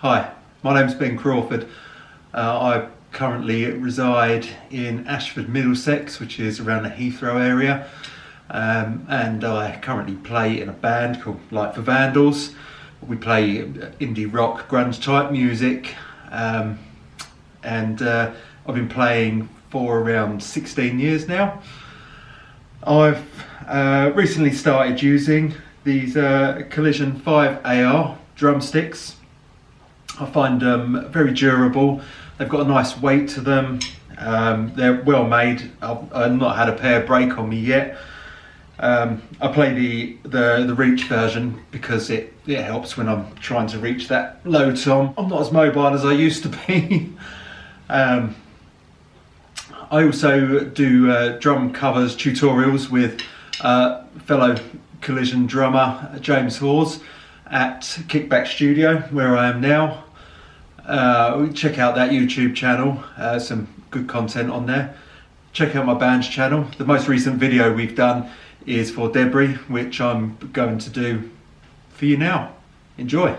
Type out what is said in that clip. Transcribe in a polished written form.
Hi, my name's Ben Crawford. I currently reside in Ashford, Middlesex, which is around the Heathrow area, and I currently play in a band called Light for Vandals. We play indie rock, grunge type music, and I've been playing for around 16 years now. I've recently started using these Collision 5AR drumsticks. I find them very durable. They've got a nice weight to them. They're well made. I've not had a pair break on me yet. I play the reach version because it helps when I'm trying to reach that low tom. I'm not as mobile as I used to be. I also do drum covers tutorials with fellow Collision drummer James Hawes at Kickback Studio, where I am now. Check out that YouTube channel, some good content on there. Check out my band's channel. The most recent video we've done is for Debris, which I'm going to do for you now. Enjoy.